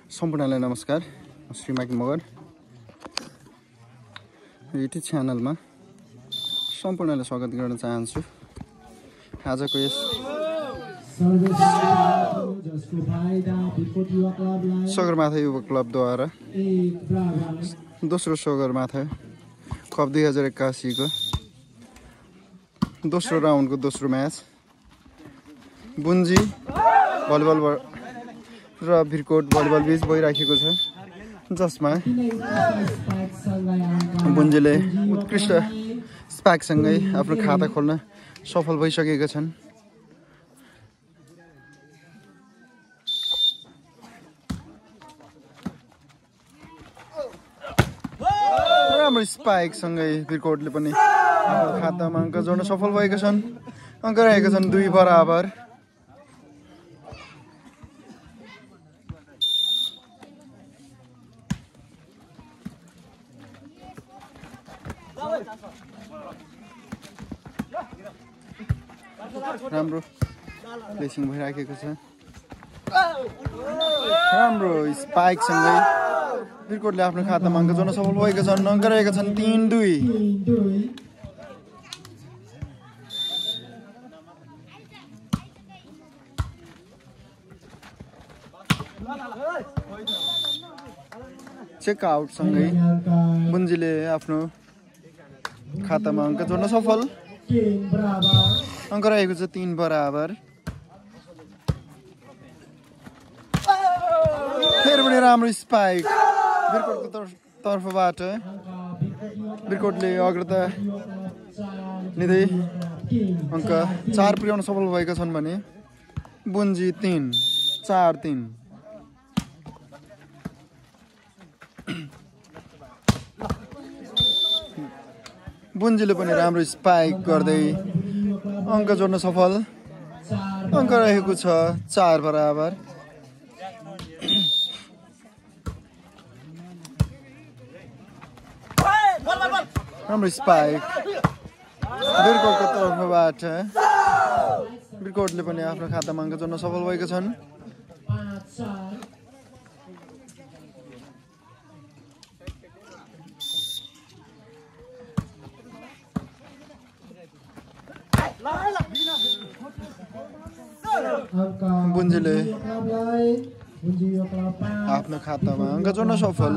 सम्पूर्णलाई नमस्कार। श्रीमाकी मगर युट्युब च्यानलमा सम्पूर्णलाई स्वागत गर्न चाहन्छु। आजको यस सगरमाथा युवा क्लबद्वारा दोस्रो सगरमाथा कप 2081 को दोस्रो राउन्डको दोस्रो म्याच बुन्जी भलिबल र भिरकोट भलिबल बीच भइराखेको छ, जसमा बुन्जीले उत्कृष्ट स्पाइकसँगै आफ्नो खाता खोल्न सफल भइसकेका छन्। राम्रो स्पाइकसँगै भिरकोटले पनि आफ्नो खातामा अङ्क जोड्न सफल भएका छन्। अङ्क रहेका छन् 2 बराबर। राम्रो प्लेसिङ भइराखेको छ। राम्रो स्पाइकसँगै भिरकोटले आफ्नो खातामा अङ्क जोड्न सफल भएका छन्। अङ्क रहेका छन् 3-2। चेक आउटसँगै बुन्जीले आफ्नो खातामा अङ्क जोड्न सफल। अङ्क रहेको छ 3 बराबर। फेरि पनि राम्रो स्पाइक भिरकोटको तर्फबाट। भिरकोटले अग्रता लिँदै अङ्क 4 पुर्याउन सफल भएका छन् भने बुन्जी 3-4-3। बुन्जीले पनि राम्रो स्पाइक गर्दै अङ्क जोड्न सफल। अङ्क रहेको छ 4 बराबर। राम्रो स्पाइक भिरकोटको तर्फबाट। भिरकोटले पनि आफ्नो खातामा अङ्क जोड्न सफल भएका छन्। बुन्जीले आफ्नो खातामा अङ्क जोड्न सफल।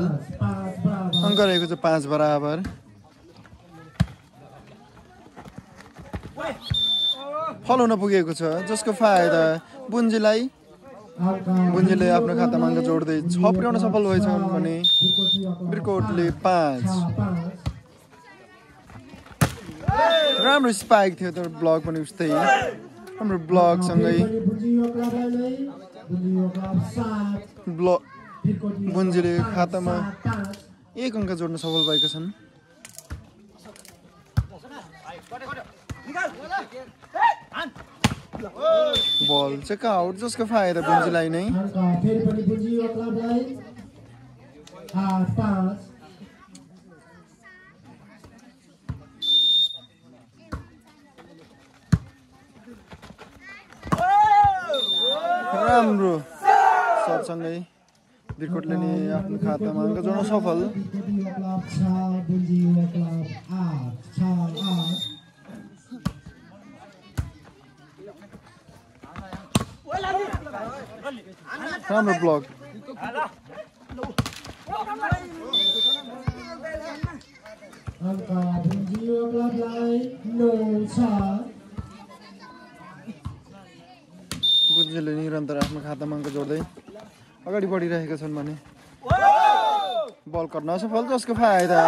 अङ्क रहेको छ 5 बराबर। फल हुन पुगेको छ, जसको फाइदा बुन्जीलाई। बुन्जीले आफ्नो खातामा अङ्क जोड्दै 6 पुर्याउन सफल भएछ भने भिरकोटले 5। राम्रो स्पाइक थियो तर ब्लक पनि उस्तै। हाम्रो ब्लकसँगै बुन्जीले खातामा 1 अङ्क जोड्न सफल भएका छन्। बल चेक आउट, जसको फाइदा बुन्जीलाई नै। राम्रो सर्टसँगै भिरकोटले नि आफ्नो खातामा अङ्क जोड्न सफल। राम्रो ब्लक बुन्जीले निरन्तर आफ्नो खातामा अङ्क जोड्दै अगाडि बढिरहेका छन् भने बल कट्न असफल, जसको फाइदा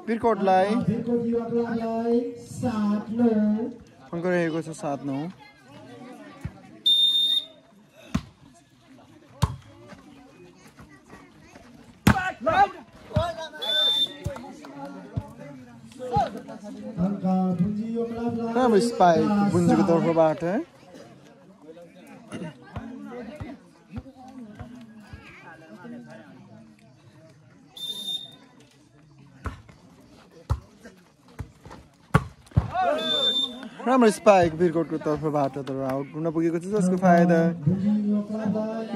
भिरकोटलाई। अङ्क रहेको छ 7-9। राम्रो स्पाइक बुन्जीको तर्फबाट। राम्रो स्पाइक भिरकोटको तर्फबाट तर आउट हुन पुगेको छ जसको फाइदा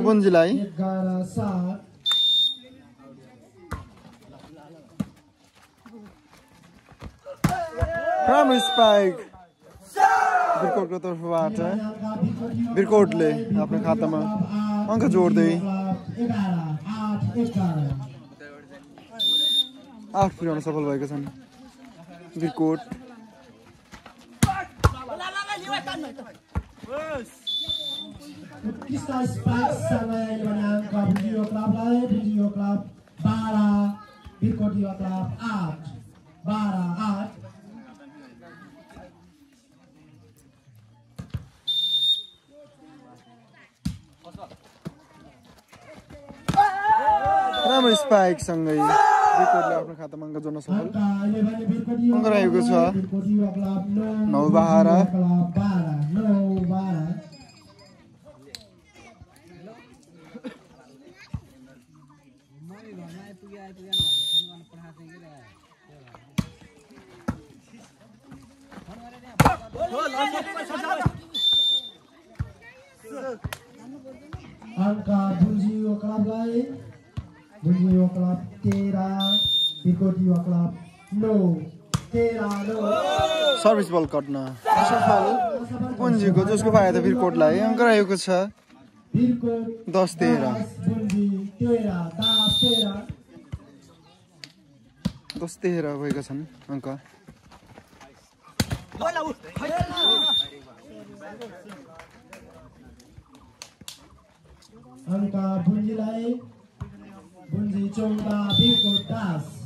बुन्जीलाई राम्रो स्पाइक भिरकोटको तर्फबाट भिरकोटले आफ्नो खातामा अङ्क जोड्दै 8 पुर्याउन सफल भएका छन् भिरकोट उत्कृष्ट स्पाइक समय बनाएका भिडियो क्लबलाई भिडियो क्लब 12 भिरकोट युवा क्लब 8 12-8 राम्रो स्पाइक सँगै भिरकोटले आफ्नो खातामा अङ्क जोड्न सफल अङ्क रहेको छ 9-12 angka Bunjio Club lain Bunjio Club 13 Bhirkot युवा क्लब 9 सर्भिस बल कट्न सफल बुन्जीको जसको फाइदा भिरकोटलाई अङ्क रहेको छ 10-13 10-13 भएका छन् अङ्क angka Bunjiलाई Bunji 14 भिरकोट 10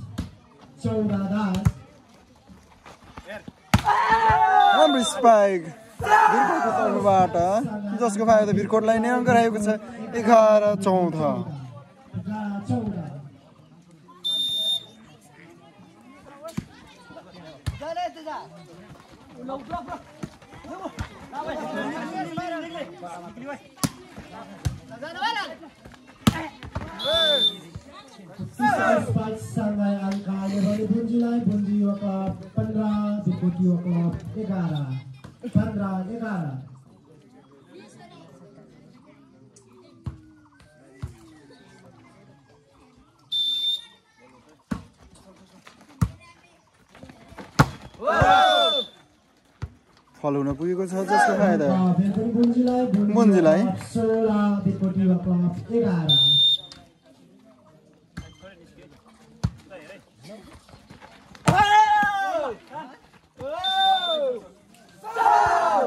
राम्रो स्पाइक भिरकोटको तर्फबाट जसको फाइदा भिरकोटलाई नै अङ्क रहेको छ 11-14 Sangai angka dari Bunjilai Bunji युवा क्लब 15 भिरकोट युवा क्लब 11 फल हुन पुगेको छ जसको फाइदा बुन्जीलाई 16 भिरकोट युवा क्लब 11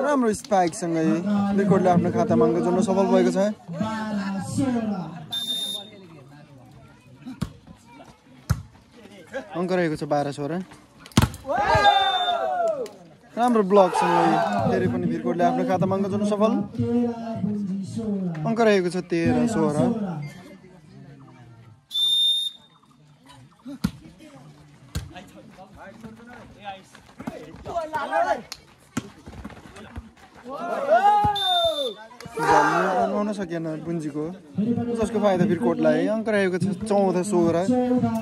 राम्रो स्पाइक सँगै भिरकोटले आफ्नो खातामा अङ्क जोड्न सफल भएको छ अङ्क रहेको छ 12-16 राम्रो ब्लक सँगै फेरि पनि भिरकोटले आफ्नो खातामा अङ्क जोड्न सफल अङ्क रहेको छ 13-16 आउन सकेन बुन्जीको जसको फाइदा भिरकोटलाई अङ्क रहेको छ 14-16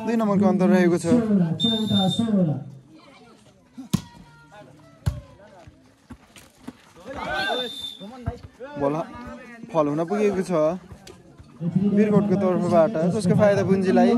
2 नम्बरको अन्तर रहेको छ बल फल हुन पुगेको छ भिरकोटको तर्फबाट जसको फाइदा बुन्जीलाई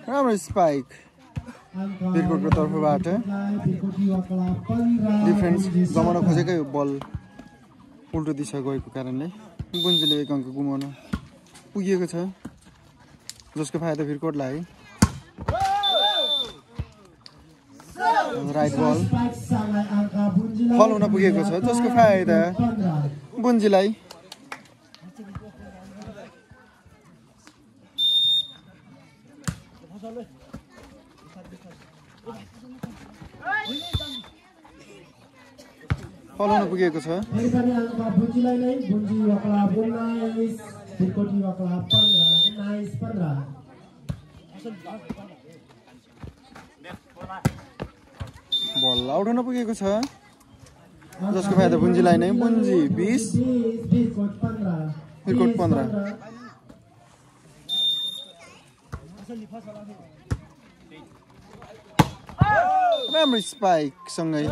राम्रो स्पाइक भिरकोटको तर्फबाट डिफेन्स जमाउन खोजेकै बल उल्टो दिशा गएको कारणले बुन्जीले 1 अङ्क गुमाउन पुगेको छ जसको फाइदा भिरकोटलाई राइट बल फल हुन पुगेको छ जसको फाइदा बुन्जीलाई फलाउन पुगेको छ। फेरि पनि अङ्क बुन्जीलाई नै बुन्जी यो क्लब 19 त्रिकोटी यो क्लब 15 बल आउट हुन पुगेको छ जसको फाइदा बुन्जीलाई नै बुन्जी 20 त्रिकोट 15 राम्रो स्पाइक सँगै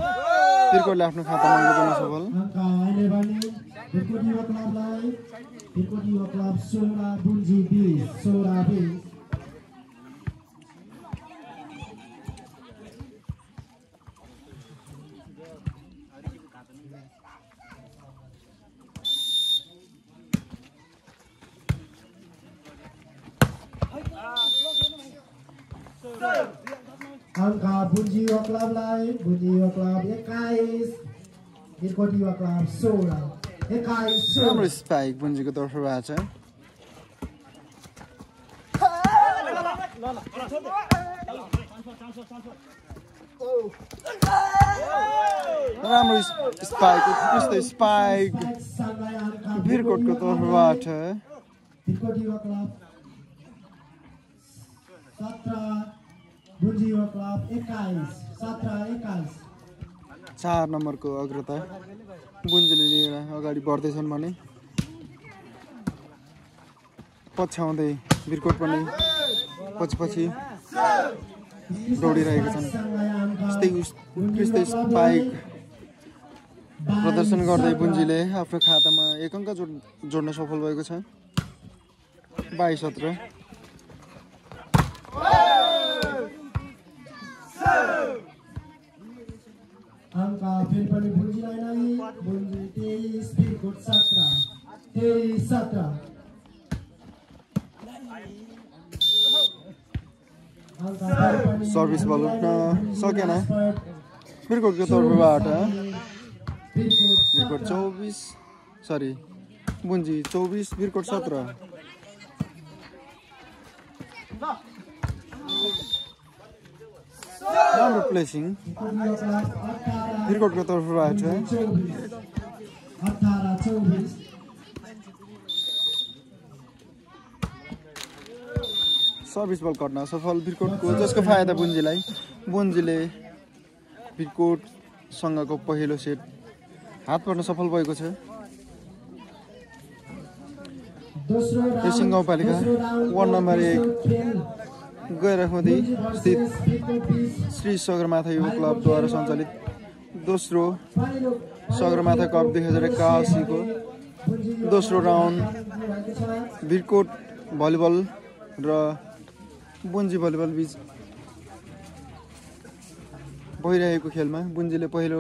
त्रिकोटले आफ्नो खातामा अङ्क गर्न सफल। अङ्क अहिले भने त्रिकोटी यो क्लबलाई त्रिकोटी यो क्लब 16 बुन्जी 20 अङ्क बुन्जी यो क्लबलाई बुन्जी यो क्लब 21 त्रिकोटी यो क्लब 16 राम्रो स्पाइक बुन्जीको तर्फबाट छ। राम्रो स्पाइक उत्कृष्ट स्पाइक वीरकोटको तर्फबाट त्रिकोटी यो क्लब 17 बुन्जी यो क्लब 21 4 नम्बरको अग्रता बुन्जीले लिएर अगाडि बढ्दैछन् भने पछ्याउँदै वीरकोट पनि पछि दौडिरहेका छन्। उत्कृष्ट स्पाइक प्रदर्शन गर्दै बुन्जीले आफ्नो खातामा 1 अङ्क जोड्न सफल भएको छ। 22-17 अङ्क फेरि पनि बुन्जीलाई नै बुन्जी 23 वीरकोट 17 सर्भिस बल उठ्न सकेन वीरकोटको तर्फबाट। वीरकोट 24 सरी बुन्जी 24 वीरकोट 17 राम्रो प्लेसिङ वीरकोटको तर्फबाट। 18-24 सर्भिस बल कट्न सफल वीरकोटको जसको फाइदा बुन्जीले वीरकोटसँगको पहिलो सेट हात पर्न सफल भएको छ। रेसिङ गाउँपालिका 1 नम्बर 1 गैराखोदी स्थित श्री सगरमाथा युवा क्लबद्वारा सञ्चालित दोस्रो सगरमाथा कप 2081 को दोस्रो राउन्ड वीरकोट भलिबल र बुन्जी भलिबल बीच भइरहेको खेलमा बुन्जीले पहिलो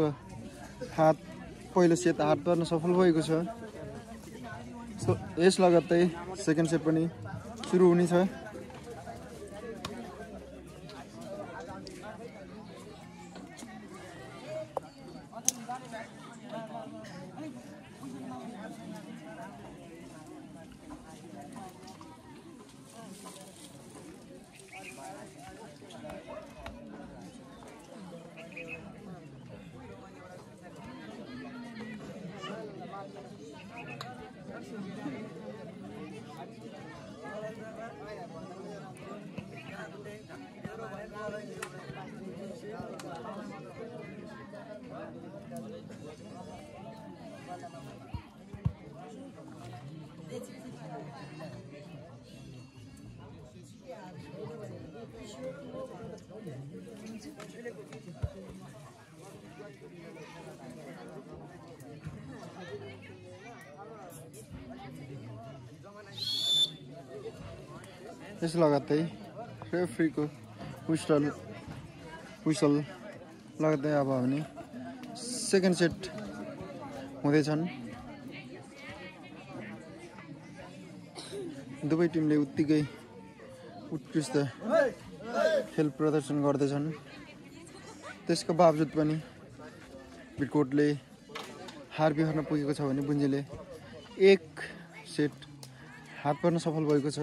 सेट हात पर्न सफल भएको छ। यस लगत्तै सेकेन्ड सेट पनि सुरु हुनेछ। यस लगत्तै रेफ्रीको हुइसल लगत्तै अब भने सेकेन्ड सेट हुँदैछन्। दुवै टिमले उत्तिकै उत्कृष्ट खेल प्रदर्शन गर्दैछन्। त्यसको बावजुद पनि वीरकोटले हार बिहोर्न पुगेको छ भने बुन्जीले 1 सेट हात पर्न सफल भएको छ।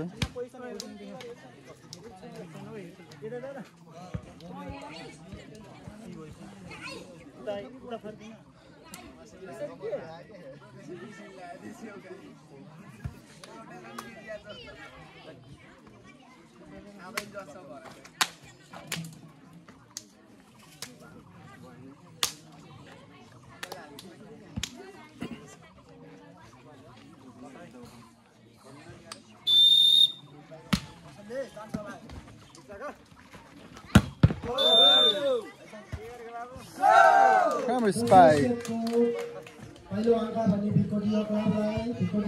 राम्रो स्पाइक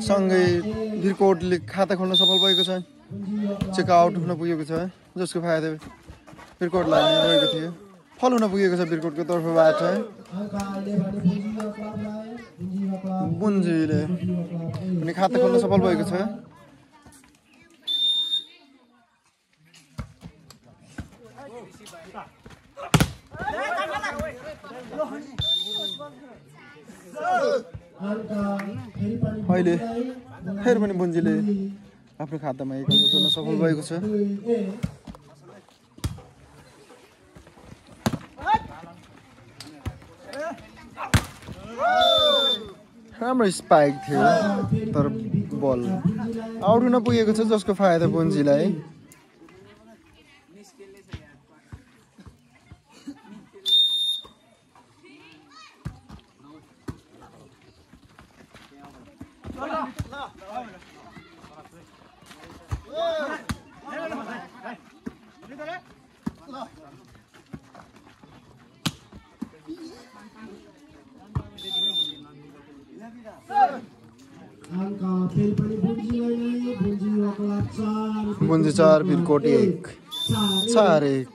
सँगै बिरकोटले खाता खोल्न सफल भएको छ चेकआउट हुन पुगेको छ जसको फाइदा बिरकोटलाई भएको थियो फल हुन पुगेको छ बिरकोटको तर्फबाट बुन्जीले पनि खाता खोल्न सफल भएको छ अहिले फेरि पनि बुन्जीले आफ्नो खातामा एक अङ्क जोड्न सफल भएको छ राम्रो स्पाइक थियो तर बल आउट हुन पुगेको छ जसको फाइदा बुन्जीलाई बुन्जी 4 बिरकोट 1 4-1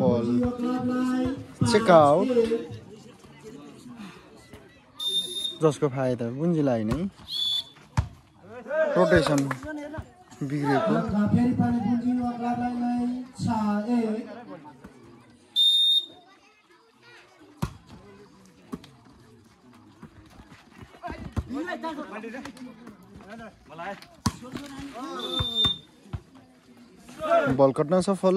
बल चेकआउट जसको फाइदा बुन्जीलाई नै रोटेसन बिग्रेको बल कट्न सफल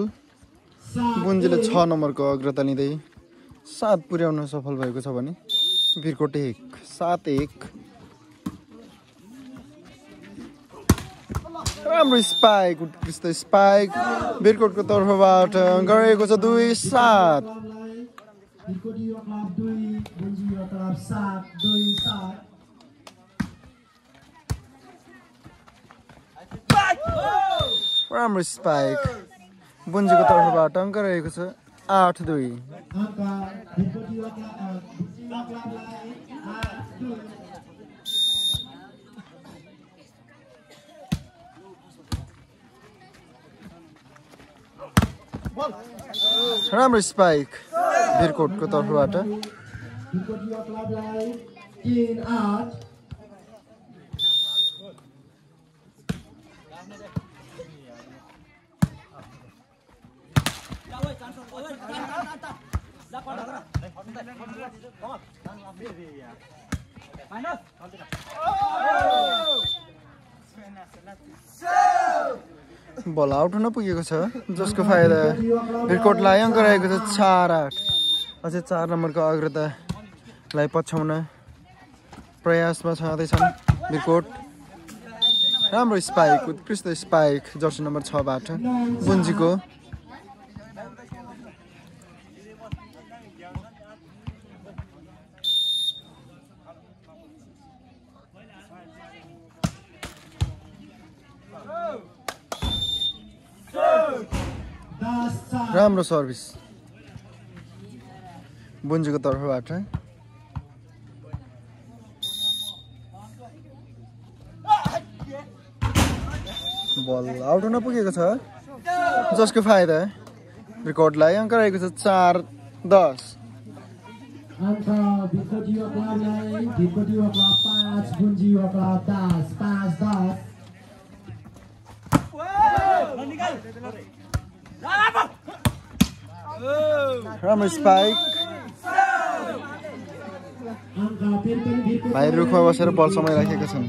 बुन्जीले 6 नम्बरको अग्रता लिँदै 7 पुर्याउन सफल भएको छ भने बिरकोट 1 7-1 राम्रो स्पाइक उत्कृष्ट स्पाइक बिरकोटको तर्फबाट गरेको छ 2-7 राम्रो स्पाइक बुन्जीको तर्फबाट अङ्क रहेको छ 8-2 राम्रो स्पाइक बिरकोटको तर्फबाट बल आउट हुन पुगेको छ जसको फाइदा बिरकोटलाई अङ्क रहेको छ 4-8 अझै 4 नम्बरको अग्रतालाई पछ्याउन प्रयासमा छँदैछन् बिरकोट राम्रो स्पाइक उत्कृष्ट स्पाइक जर्सी नम्बर 6 बाट बुन्जीको राम्रो सर्भिस बुन्जीको तर्फबाट बल आउट हुन पुगेको छ जसको फाइदा बिरकोटलाई अङ्क रहेको छ 4-10 राम्रो स्पाइक भाइ रुखमा बसेर बल समय राखेका छन्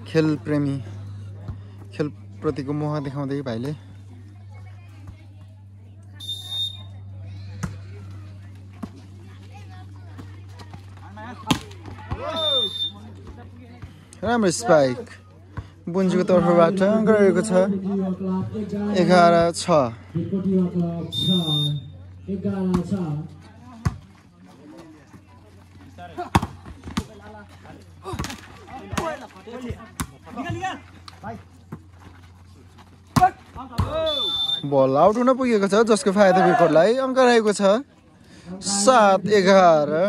खेल प्रेमी खेल प्रतिको मोह देखाउँदै भाइले राम्रो स्पाइक बुन्जीको तर्फबाट गरेको छ 11-6 बल आउट हुन पुगेको छ जसको फाइदा विकेटलाई अङ्क रहेको छ 7-11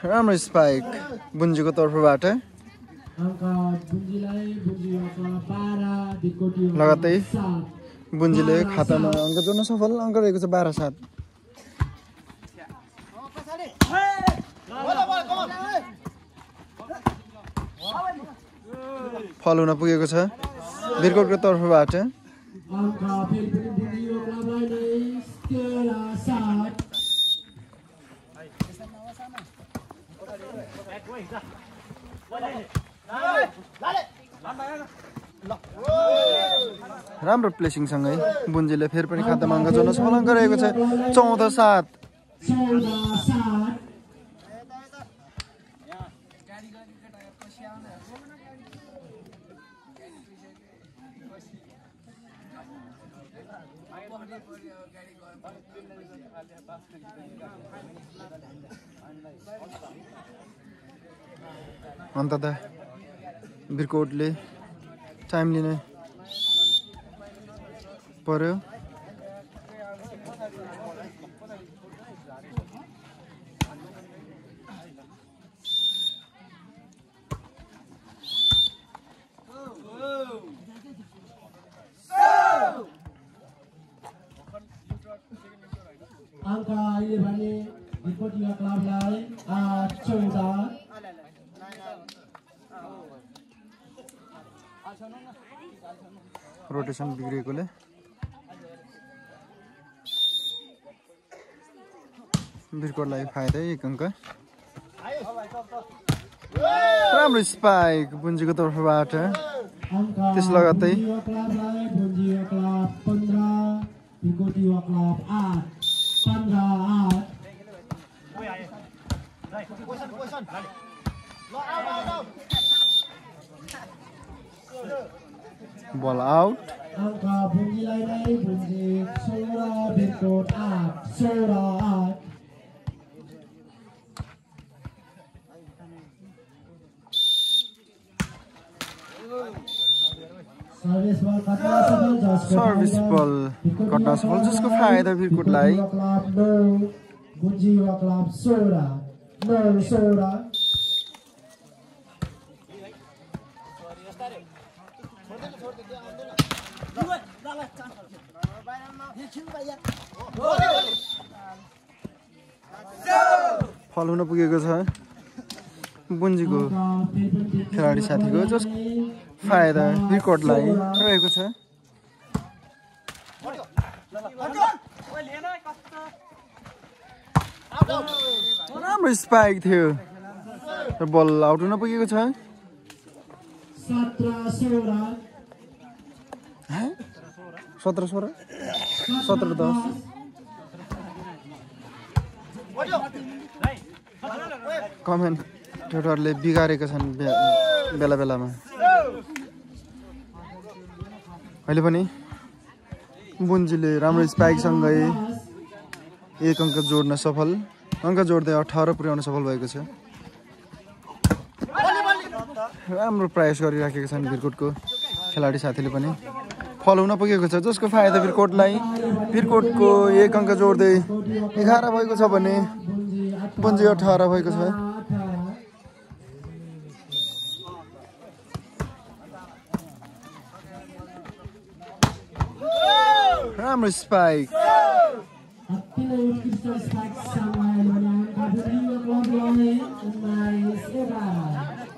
राम्रो स्पाइक बुन्जीको तर्फबाट लगातार बुन्जीले खातामा अङ्क जोड्न सफल अङ्क रहेको छ 12-7 फल हुन पुगेको छ भिरकोटको तर्फबाट राम्रो प्लेसिङ सँगै बुन्जीले फेरि पनि खातामा अङ्क जोड्न सफल अङ्क रहेको छ 14-7 अन्ततः भिरकोटले टाइम लिने पर्यो angka ini bani ikut juga klub lain Coba rotation बिग्रेकोले भिरकोटलाई फाइदा 1 अङ्क राम्रो स्पाइक बुन्जीको तर्फबाट त्यस लगातै ball out angka bunyi lain bunyi suara Bhirkot 8 suara 8 service ball कट्न सफल जसको फाइदा भिरकोटलाई bunyi klub suara 0 suara फल हुन पुगेको छ बुन्जीको खेलाडी साथीको जस फाइदा भिरकोटलाई रहेको छ राम्रो स्पाइक थियो र बल आउट हुन पुगेको छ 17-16 17-10 कमेन्टेटरले बिगारेका छन् बेला बेलामा अहिले पनि बुन्जीले राम्रो स्पाइकसँगै 1 अङ्क जोड्न सफल अङ्क जोड्दै 18 पुर्याउन सफल भएको छ राम्रो प्रयास गरिराखेका छन् भिरकोटको खेलाडी साथीले पनि फल हुन पुगेको छ जसको फाइदा भिरकोटलाई भिरकोटको 1 अङ्क जोड्दै 11 भएको छ भने बुन्जी 18 भएको छ राम्रो स्पाइक नै उत्कृष्ट स्पाइक समय भने काठमाडौँ क्लबलाई 19-11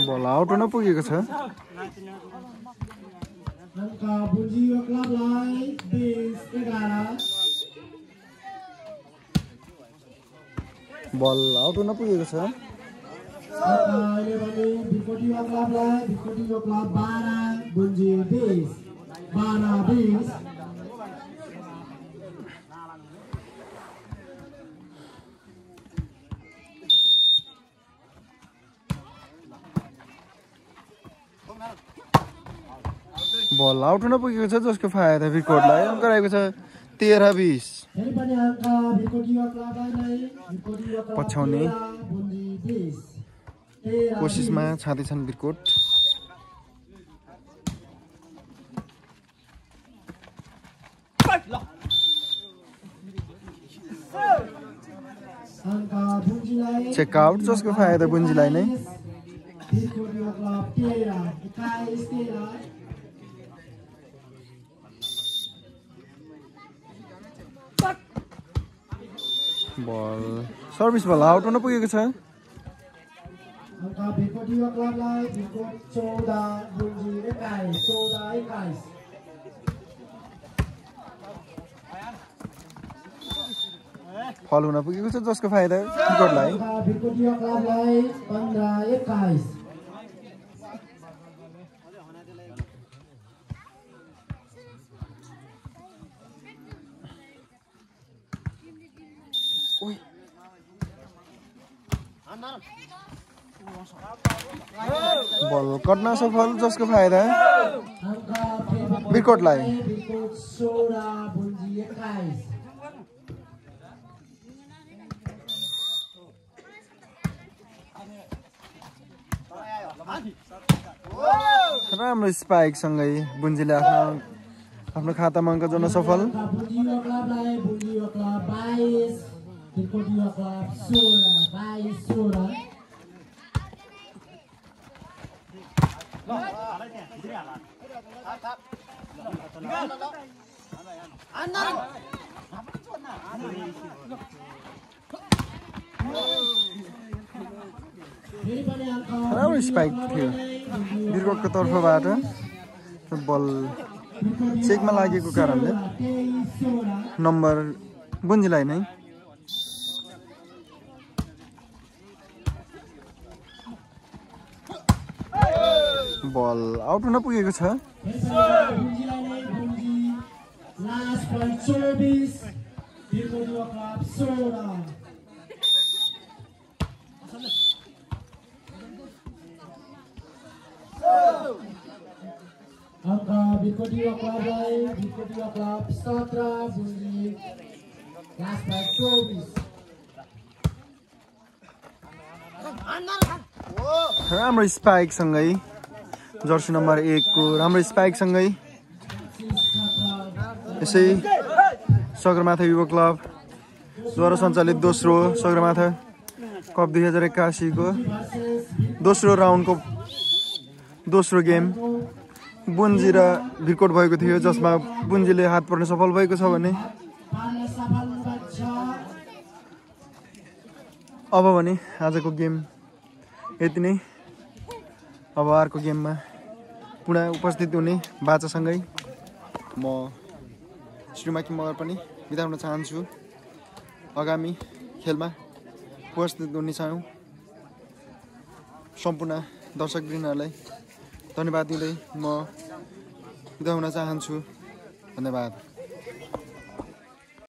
बल आउट हुन पुगेको छ Angka Bunjio Club Line 20-11 बल आउट हुन पुगेको छ Angka ini bani Bikodio Club Line Bikodio Club 12 Bunji 20 12 बल आउट हुन पुगेको छ जसको फाइदा विकेटलाई अङ्क रहेको छ 13-20 Ini bani angka Bikodio Club Line Bikodio Club पछ्याउने 13 Bunji 20 कोसिसमा छाँदैछन् wicket Angka Bunji Line checkout जसको फाइदा बुन्जीलाई नै Bikodio Club 13 13 ball service ball out हुन पुगेको छ Angka Bikodio Club Line Bikot 14 Bunji 21 14 21 फल हुन पुगेको छ जसको फाइदा विकेटलाई Angka Bikodio Club Line 15-21 बल कट्न सफल जसको फाइदा Angka विकेटलाई Bikot 16 Bunji 21 राम्रो स्पाइक सँगै बुन्जीले आफ्नो खातामा अङ्क जोड्न सफल Angka Bunjio Club Line Bunjio Club 22 Bikodio Club 16 22 राम्रो स्पाइक थियो विकेटको तर्फबाट बल चेकमा लागेको कारणले नम्बर बुन्जीलाई नै बल आउट हुन पुगेको छ Last point service Bikodio Club 16 Angka Bikodio Club Line Bikodio Club 17 Bunji last point service राम्रो स्पाइक सँगै जर्सी नम्बर 1 को राम्रो स्पाइक सँगै यसै सगरमाथा युवा क्लब द्वारा सञ्चालित दोस्रो सगरमाथा कप 2081 को दोस्रो राउन्डको दोस्रो गेम बुन्जी र विकेट भएको थियो जसमा बुन्जीले हात पर्न सफल भएको छ भने अब भने आजको गेम यति नै अब अर्को गेममा पुनः उपस्थित हुने बाचासँगै म श्रीमाकी मगर पनि बिदा हुन चाहन्छु आगामी खेलमा उपस्थित हुनेछौँ सम्पूर्ण दर्शकवृन्दहरूलाई धन्यवाद दिँदै म बिदा हुन चाहन्छु धन्यवाद